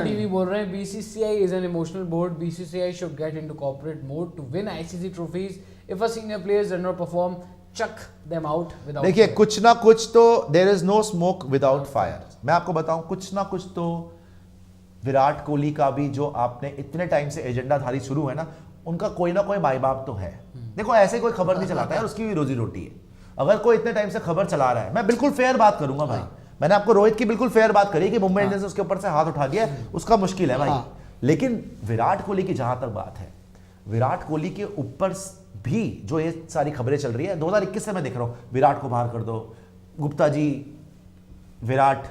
TV बोल रहे हैं BCCI is an emotional board. BCCI should get into corporate mode to win ICC trophies. If a senior players does not perform, chuck them out without. देखिए कुछ ना कुछ तो there is no smoke without fire. मैं आपको बताऊं कुछ ना कुछ तो विराट कोहली का भी जो आपने इतने टाइम से एजेंडाधारी शुरू है ना, उनका कोई ना कोई माई बाप तो है. देखो ऐसे कोई खबर नहीं चलाता है, उसकी भी रोजी रोटी है. अगर कोई इतने टाइम से खबर चला रहा है, मैं बिल्कुल फेयर बात करूंगा भाई. मैंने आपको रोहित की बिल्कुल फेयर बात करी कि मुंबई इंडियंस उसके ऊपर से हाथ उठा दिया, उसका मुश्किल है भाई. लेकिन विराट कोहली की जहां तक बात है, विराट कोहली के ऊपर भी जो ये सारी खबरें चल रही है 2021 से मैं देख रहा हूं, विराट को बाहर कर दो, गुप्ता जी विराट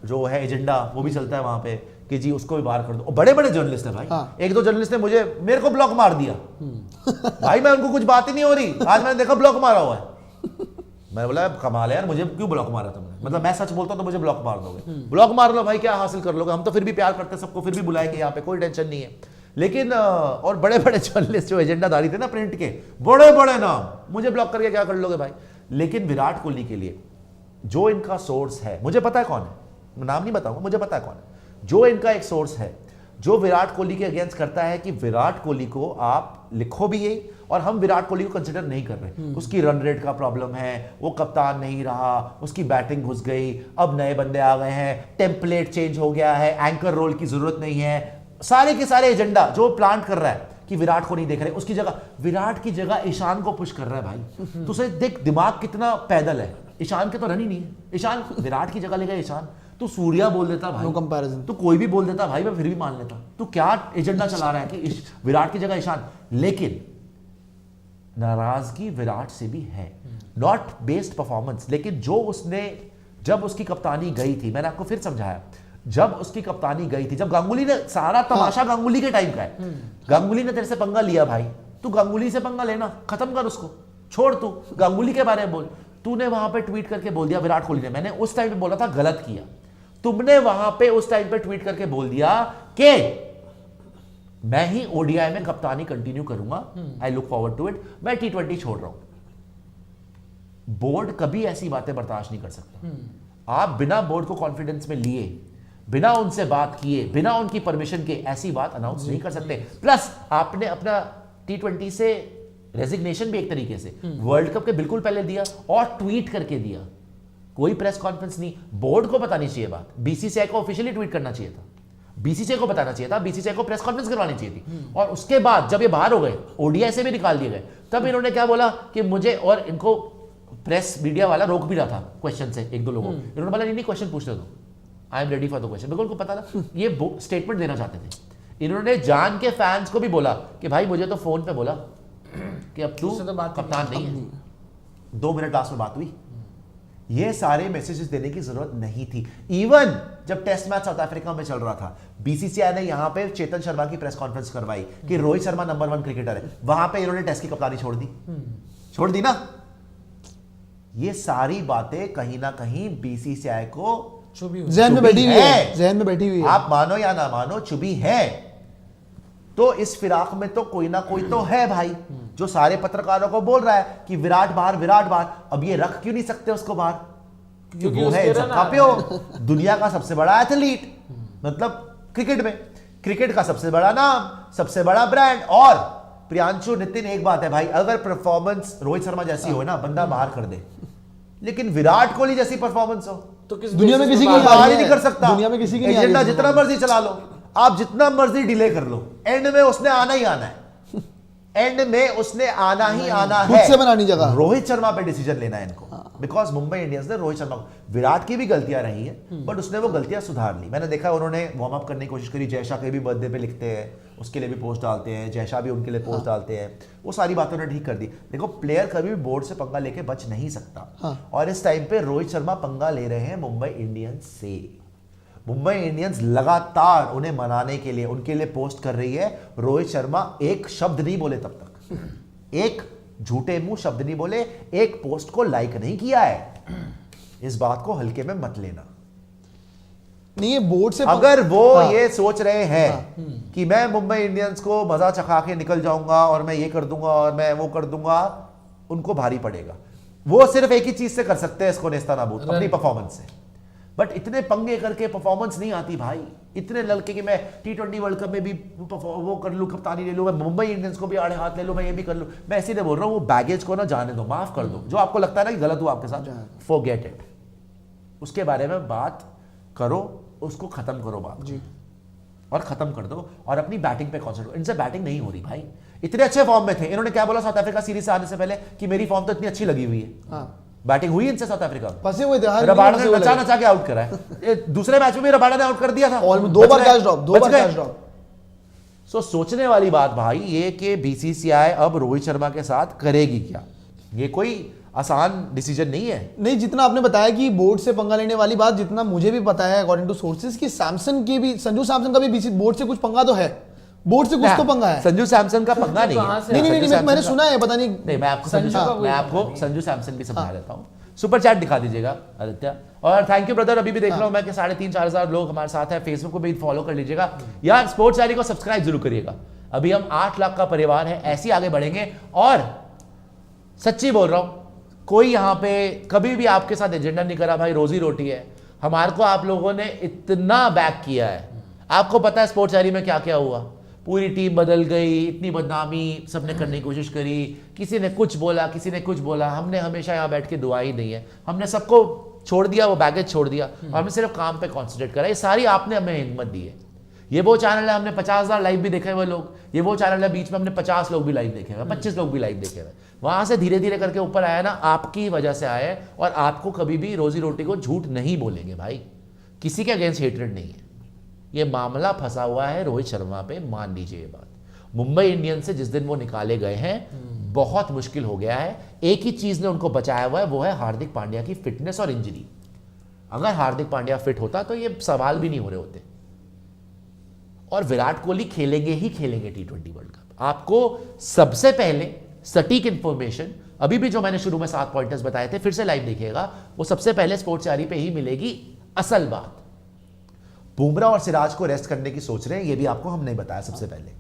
जो है एजेंडा वो भी चलता है वहां पे कि जी उसको भी बाहर कर दो. बड़े बड़े जर्नलिस्ट हैं भाई. एक दो जर्नलिस्ट ने मेरे को ब्लॉक मार दिया भाई. मैं उनको कुछ बात ही नहीं हो रही, आज मैंने देखा ब्लॉक मारा हुआ है. मैं बोला कमाल है यार, मुझे क्यों ब्लॉक मारा तुमने? मतलब मैं सच बोलता हूं तो मुझे ब्लॉक मार दोगे. ब्लॉक मार लो भाई, क्या हासिल कर लोगे? हम तो फिर भी प्यार करते हैं सबको, फिर भी बुलाएंगे यहाँ पे, कोई टेंशन नहीं है. लेकिन और बड़े बड़े जर्नलिस्ट जो एजेंडाधारी थे ना प्रिंट के, बड़े बड़े नाम, मुझे ब्लॉक करके क्या कर लोगे भाई? लेकिन विराट कोहली के लिए जो इनका सोर्स है, मुझे पता है कौन है, मैं नाम नहीं बताऊंगा, मुझे पता है कौन है. जो इनका एक सोर्स है जो विराट कोहली के अगेंस्ट करता है कि विराट कोहली को आप लिखो भी यही, और हम विराट कोहली को कंसिडर नहीं कर रहे. उसकी रन रेट का प्रॉब्लम है, वो कप्तान नहीं रहा, उसकी बैटिंग घुस गई, अब नए बंदे आ गए हैं, टेम्पलेट चेंज हो गया है, एंकर रोल की जरूरत नहीं है. सारे के सारे एजेंडा जो प्लांट कर रहा है कि विराट को नहीं देख रहे, उसकी जगह विराट की जगह ईशान को पुश कर रहा है भाई. तो उसे देख दिमाग कितना पैदल है. ईशान के तो रन ही नहीं है. ईशान विराट की जगह ले गया. ईशान तू सूर्या बोल देता भाई, नो कंपैरिजन. तू कोई भी बोल देता भाई, मैं फिर भी मान लेता. तू क्या एजेंडा चला रहा है कि विराट की जगह ईशान? लेकिन नाराजगी विराट से भी है, नॉट बेस्ड परफॉर्मेंस. लेकिन जो उसने जब उसकी कप्तानी गई थी, मैंने आपको फिर समझाया, जब उसकी कप्तानी गई थी, जब गांगुली ने सारा तमाशा गांगुली के टाइम का है. गांगुली ने तेरे से पंगा लिया भाई, तू गांगुली से पंगा लेना खत्म कर, उसको छोड़, तू गांगुली के बारे में बोल. तूने वहां पे ट्वीट करके बोल दिया विराट कोहली ने, मैंने उस टाइम पे बोला था गलत किया. तुमने वहां पे उस टाइम पे ट्वीट करके बोल दिया कि मैं ही ओडीआई में कप्तानी कंटिन्यू करूंगा, I look forward to it, मैं T20 छोड़ रहा हूं. बोर्ड कभी ऐसी बातें बर्दाश्त नहीं कर सकता. आप बिना बोर्ड को कॉन्फिडेंस में लिए, बिना उनसे बात किए, बिना उनकी परमिशन के ऐसी बात अनाउंस नहीं कर सकते. प्लस आपने अपना T20 से रेजिग्नेशन भी एक तरीके से वर्ल्ड कप के बिल्कुल पहले दिया और ट्वीट करके दिया. कोई प्रेस कॉन्फ्रेंस नहीं. बोर्ड को पता नहीं चाहिए बात, बीसीसीआई को ऑफिशियली ट्वीट करना चाहिए था, बीसीसीआई को बताना चाहिए था, बीसीसीआई को प्रेस कॉन्फ्रेंस करवानी चाहिए थी. और उसके बाद जब ये बाहर हो गए, ओडीआई से भी निकाल दिए गए, तब इन्होंने क्या बोला कि मुझे, और इनको प्रेस मीडिया वाला रोक भी रहा था क्वेश्चन से, एक दो लोगों, इन्होंने बोला नहीं क्वेश्चन पूछते दो, I am ready for the question. बिल्कुल उनको पता था ये स्टेटमेंट देना चाहते थे. इन्होंने जान के फैंस को भी बोला कि भाई मुझे तो फोन पे बोला कि अब तू कप्तान नहीं है. 2 मिनट लास्ट में बात हुई. ये सारे मैसेजेस देने की जरूरत नहीं थी. इवन जब टेस्ट मैच साउथ अफ्रीका में चल रहा था, बीसीसीआई ने यहां पे चेतन शर्मा की प्रेस कॉन्फ्रेंस करवाई कि रोहित शर्मा नंबर 1 क्रिकेटर है. वहां पे इन्होंने टेस्ट की कप्तानी छोड़ दी ना. ये सारी बातें कहीं ना कहीं बीसीसीआई को जहन में बैठी हुई है. आप मानो या ना मानो, चुभी है. तो इस फिराक में तो कोई ना कोई तो है भाई, जो सारे पत्रकारों को बोल रहा है कि विराट बाहर, विराट बाहर. अब ये रख क्यों नहीं सकते उसको बाहर? क्योंकि वो है सबका प्यो, दुनिया का सबसे बड़ा एथलीट, मतलब क्रिकेट में, क्रिकेट का सबसे बड़ा नाम, सबसे बड़ा ब्रांड. और प्रियांशु, नितिन, एक बात है भाई, अगर परफॉर्मेंस रोहित शर्मा जैसी हो ना, बंदा बाहर कर दे. लेकिन विराट कोहली जैसी परफॉर्मेंस हो तो किस दुनिया में किसी की बाहर ही नहीं कर सकता. दुनिया में किसी की नहीं. एजेंडा जितना मर्जी चला लो, आप जितना मर्जी डिले कर लो, एंड में उसने आना ही आना है. एंड में उसने आना ही आना है. खुद से बनानी जगह. रोहित शर्मा पे डिसीजन लेना है इनको, बिकॉज मुंबई इंडियंस ने रोहित शर्मा को, विराट की भी गलतियां रही है बट उसने वो गलतियां सुधार ली. मैंने देखा उन्होंने वार्म अप करने की कोशिश करी. जयशा के भी बर्थडे पे लिखते हैं, उसके लिए भी पोस्ट डालते हैं, जयशा भी उनके लिए पोस्ट डालते हैं. वो सारी बातें उन्होंने ठीक कर दी. देखो प्लेयर कभी भी बोर्ड से पंगा लेके बच नहीं सकता. और इस टाइम पे रोहित शर्मा पंगा ले रहे हैं मुंबई इंडियंस से. मुंबई इंडियंस लगातार उन्हें मनाने के लिए, उनके लिए पोस्ट कर रही है. रोहित शर्मा एक शब्द नहीं बोले तब तक, एक झूठे मुंह शब्द नहीं बोले, एक पोस्ट को लाइक नहीं किया है. इस बात को हल्के में मत लेना. नहीं, ये बोर्ड से अगर वो ये सोच रहे हैं कि मैं मुंबई इंडियंस को मजा चखा के निकल जाऊंगा और मैं ये कर दूंगा और मैं वो कर दूंगा, उनको भारी पड़ेगा. वो सिर्फ एक ही चीज से कर सकते हैं इसको नेस्तानाबूद, अपनी परफॉर्मेंस से. बट इतने पंगे करके परफॉर्मेंस नहीं आती भाई, इतने लड़के कि मैं T20 वर्ल्ड कप में भी वो कर लूँ, कप्तानी ले लूँ, मैं मुंबई इंडियंस को भी आड़े हाथ ले लूँ, मैं ये भी कर लूँ। मैं ऐसे नहीं बोल रहा हूँ, वो बैगेज को ना जाने दो, माफ कर दो। जो आपको लगता है ना कि गलत हुआ आपके साथ, फॉरगेट इट, उसके बारे में बात करो, उसको खत्म करो बात जी, और खत्म कर दो और अपनी बैटिंग पे कॉन्सेंट्रेट। इनसे बैटिंग नहीं हो रही भाई, इतने अच्छे फॉर्म में थे। इन्होंने क्या बोला साउथ अफ्रीका सीरीज से आने से पहले कि मेरी फॉर्म तो इतनी अच्छी लगी हुई है। बैटिंग हुई इनसे साउथ अफ्रीका में, फंसे हुए थे, रबाडा ने नचा के आउट करा है। दूसरे मैच में भी रबाडा ने आउट कर दिया था, दो बार कैच ड्रॉप। सो सोचने वाली बात भाई ये कि बीसीसीआई अब रोहित शर्मा के साथ करेगी क्या, ये कोई आसान डिसीजन नहीं है। नहीं, जितना आपने बताया कि बोर्ड से पंगा लेने वाली बात, जितना मुझे भी पता है अकॉर्डिंग टू सोर्सेज कि सैमसन की भी, संजू सैमसन का भी बोर्ड से कुछ पंगा तो है, बोर्ड से कुछ तो पंगा है। संजू सैमसन का पंगा नहीं है। नहीं, मैंने सुना है, पता नहीं। मैं आपको संजू सैमसन भी समझा देता हूँ। सुपर चैट दिखा दीजिएगा आदित्य, और थैंक यू ब्रदर। अभी भी देख रहा हूँ मैं कि 3,500-4 हज़ार लोग हमारे साथ हैं। फेसबुक को भी फॉलो कर लीजिएगा यार, स्पोर्ट्स डायरी को सब्सक्राइब जरूर करिएगा। अभी हम 8 लाख का परिवार है, ऐसे ही आगे बढ़ेंगे। और सच्ची बोल रहा हूं, कोई यहां पे कभी भी आपके साथ एजेंडा नहीं करा भाई, रोजी रोटी है। हमारे को आप लोगों ने इतना बैक किया है, आपको पता है स्पोर्ट्स डायरी में क्या क्या हुआ, पूरी टीम बदल गई, इतनी बदनामी सबने करने की कोशिश करी, किसी ने कुछ बोला, किसी ने कुछ बोला। हमने हमेशा यहाँ बैठ के दुआ ही दी है, हमने सबको छोड़ दिया, वो बैगेज छोड़ दिया, और हमने सिर्फ काम पे कॉन्सेंट्रेट करा। ये सारी आपने हमें हिम्मत दी है। ये वो चैनल है, हमने 50,000 लाइव भी देखे हुए लोग, ये वो चैनल है बीच में हमने 50 लोग भी लाइव देखे हुए, 25 लोग भी लाइव देखे हुए। वहां से धीरे धीरे करके ऊपर आया ना, आपकी वजह से आया है। और आपको कभी भी रोजी रोटी को झूठ नहीं बोलेंगे भाई, किसी के अगेंस्ट हेटरेड नहीं है। ये मामला फंसा हुआ है रोहित शर्मा पे, मान लीजिए ये बात। मुंबई इंडियंस से जिस दिन वो निकाले गए हैं, बहुत मुश्किल हो गया है। एक ही चीज ने उनको बचाया हुआ है, वो है हार्दिक पांड्या की फिटनेस और इंजरी। अगर हार्दिक पांड्या फिट होता तो ये सवाल भी नहीं हो रहे होते। और विराट कोहली खेलेंगे ही खेलेंगे T20 वर्ल्ड कप। आपको सबसे पहले सटीक इंफॉर्मेशन, अभी भी जो मैंने शुरू में 7 पॉइंटर्स बताए थे, फिर से लाइव देखिएगा, वो सबसे पहले स्पोर्ट्स डायरी पे ही मिलेगी। असल बात, बुमराह और सिराज को रेस्ट करने की सोच रहे हैं, ये भी आपको हमने बताया सबसे पहले।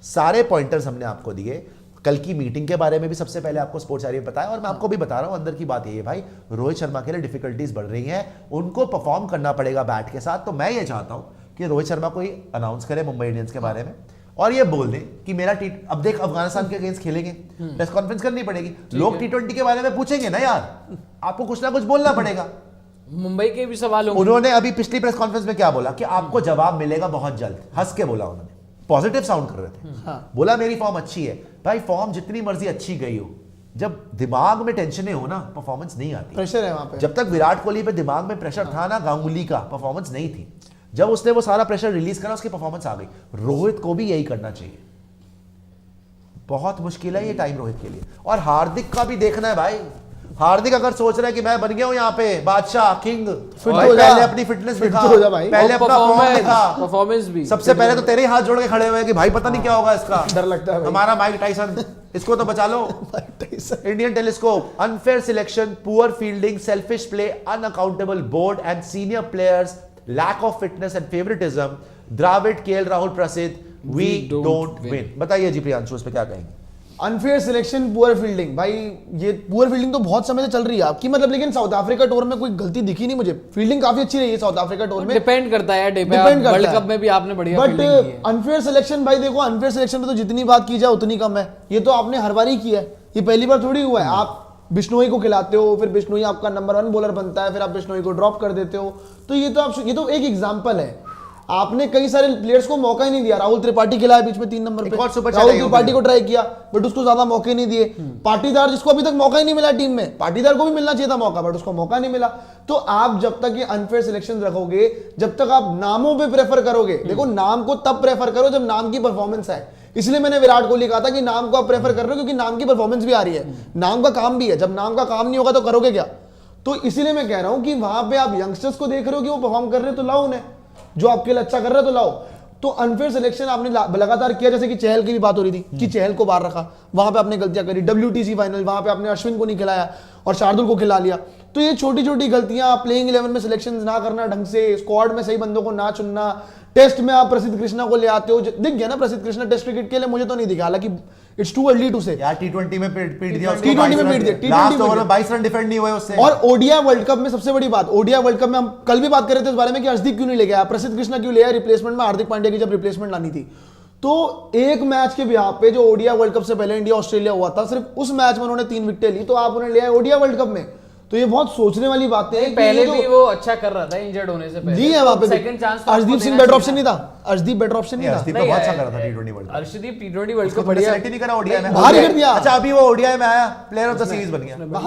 सारे पॉइंटर्स हमने आपको दिए। कल की मीटिंग के बारे में भी सबसे पहले आपको स्पोर्ट्स डायरी में बताया, और मैं आपको भी बता रहा हूं, अंदर की बात ये है भाई, रोहित शर्मा के लिए डिफिकल्टीज बढ़ रही हैं, उनको परफॉर्म करना पड़ेगा बैट के साथ। तो मैं ये चाहता हूं कि रोहित शर्मा को ही अनाउंस करे मुंबई इंडियंस के बारे में, और ये बोल दें कि मेरा अब देख अफगानिस्तान के अगेंस्ट खेलेंगे, प्रेस कॉन्फ्रेंस करनी पड़ेगी, लोग T20 के बारे में पूछेंगे ना यार, आपको कुछ ना कुछ बोलना पड़ेगा। मुंबई के भी सवाल होंगे। उन्होंने अभी पिछली प्रेस कॉन्फ्रेंस में क्या बोला कि आपको जवाब मिलेगा बहुत जल्द, हंस के बोला उन्होंने, पॉजिटिव साउंड कर रहे थे। बोला मेरी फॉर्म अच्छी है। भाई फॉर्म जितनी मर्जी अच्छी गई हो, जब दिमाग में टेंशनें हो ना, परफॉर्मेंस नहीं आती। प्रेशर है वहां पे। जब तक विराट कोहली पे दिमाग में प्रेशर था ना, गांगुली का, परफॉर्मेंस नहीं थी। जब उसने वो सारा प्रेशर रिलीज करा, उसकी परफॉर्मेंस आ गई। रोहित को भी यही करना चाहिए। बहुत मुश्किल है ये टाइम रोहित के लिए। और हार्दिक का भी देखना है भाई। हार्दिक अगर सोच रहा है कि मैं बन गया हूं यहाँ पे बादशाह, किंग, पहले अपनी फिटनेस दिखा, पहले अपना फॉर्म दिखा, परफॉर्मेंस भी। सबसे पहले तो तेरे ही हाथ जोड़ के खड़े हुए हैं कि भाई पता नहीं क्या होगा इसका, डर लगता है। हमारा माइक टाइसन, इसको तो बचा लो। Indian telescope, unfair selection, poor fielding, selfish play, unaccountable board and senior players, lack of fitness and favouritism, Dravid, KL Rahul, Prasidh, we don't win. बताइए जी प्रियांशु, इस पे क्या कहेंगे? Unfair selection, poor fielding. भाई ये पुअर फील्डिंग तो बहुत समय से चल रही है आपकी, मतलब, लेकिन साउथ अफ्रीका टूर में कोई गलती दिखी नहीं मुझे। फील्डिंग काफी अच्छी रही है साउथ अफ्रीका टूर में। डिपेंड करता है, वर्ल्ड कप में भी आपने बढ़िया फील्डिंग की है। अनफेयर सिलेक्शन भाई देखो, अनफेयर सिलेक्शन में तो जितनी बात की जाए उतनी कम है। ये तो आपने हर बार ही किया है, ये पहली बार थोड़ी हुआ है। आप बिश्नोई को खिलाते हो, फिर बिश्नोई आपका नंबर 1 बॉलर बनता है, फिर आप बिश्नोई को ड्रॉप कर देते हो। तो ये तो एक एग्जांपल है। आपने कई सारे प्लेयर्स को मौका ही नहीं दिया। राहुल त्रिपाठी खिलाया बीच में 3 नंबर पे, राहुल त्रिपाठी को ट्राई किया बट उसको ज्यादा मौके नहीं दिए। पाटीदार, जिसको अभी तक मौका ही नहीं मिला टीम में, पाटीदार को भी मिलना चाहिए था मौका, बट उसको मौका नहीं मिला। तो आप जब तक ये अनफेयर सिलेक्शन रखोगे, जब तक आप नामों पे प्रेफर करोगे, देखो नाम को तब प्रेफर करो जब नाम की परफॉर्मेंस है। इसलिए मैंने विराट कोहली कहा था कि नाम को आप प्रेफर कर रहे हो क्योंकि नाम की परफॉर्मेंस भी आ रही है, नाम का काम भी है। जब नाम का काम नहीं होगा तो करोगे क्या? तो इसीलिए मैं कह रहा हूं कि वहां पे आप यंगस्टर्स को देख रहे हो कि वो परफॉर्म कर रहे हो तो लाओ उन्हें, जो आपके लिए अच्छा कर रहा है तो लाओ। तो अनफेयर सिलेक्शन आपने लगातार किया, जैसे कि चहल की भी बात हो रही थी कि चहल को बाहर रखा, वहां पे आपने गलतियां करी। WTC फाइनल, वहां पे आपने अश्विन को नहीं खिलाया और शार्दुल को खिला लिया। तो ये छोटी छोटी गलतियां, प्लेइंग 11 में सिलेक्शन ना करना ढंग से, स्क्वाड में सही बंदों को ना चुनना, टेस्ट में आप प्रसिद्ध कृष्णा को ले आते हो, दिख गया ना प्रसिद्ध कृष्णा टेस्ट क्रिकेट के लिए मुझे तो नहीं दिखा, हालांकि इट्स टू अर्ली टू से। यार T20 में पीट दिया उसको, T20 में 22 पीट दिया, रन। T20 लास्ट में ओवर पीट में 22 रन डिफेंड नहीं हुए उससे। और ओडीआई वर्ल्ड कप में सबसे बड़ी बात, ओडीआई वर्ल्ड कप में हम कल भी बात कर रहे थे इस बारे में कि अर्शदीप क्यों नहीं ले गया, प्रसिद्ध कृष्णा क्यों ले आया रिप्लेसमेंट में, हार्दिक पांड्या की जब रिप्लेसमेंट लानी थी। तो एक मैच के बिहाफ पे जो ओडीआई वर्ल्ड कप से पहले इंडिया ऑस्ट्रेलिया हुआ था, सिर्फ उस मैच में उन्होंने 3 विकेटें ली, तो आप उन्हें ले आए ओडीआई वर्ल्ड कप में। तो ये बहुत सोचने वाली बातें हैं कि पहले ये जो भी वो अच्छा कर रहा था इंजर्ड होने से पहले, जी है वहां पे second chance Arshdeep Singh better option नहीं था, अर्शदीप बेटर ऑप्शन नहीं था। अर्शदीप तो बहुत अच्छा कर रहा था T20 world cup. Arshdeep T20 world उसको कप बढ़िया बढ़िया सेलेक्ट ही नहीं करा ओडीआई में। बाहर ही कर दिया। अच्छा अभी वो ओडीआई में आया, प्लेयर ऑफ द सीरीज बन गया। बाहर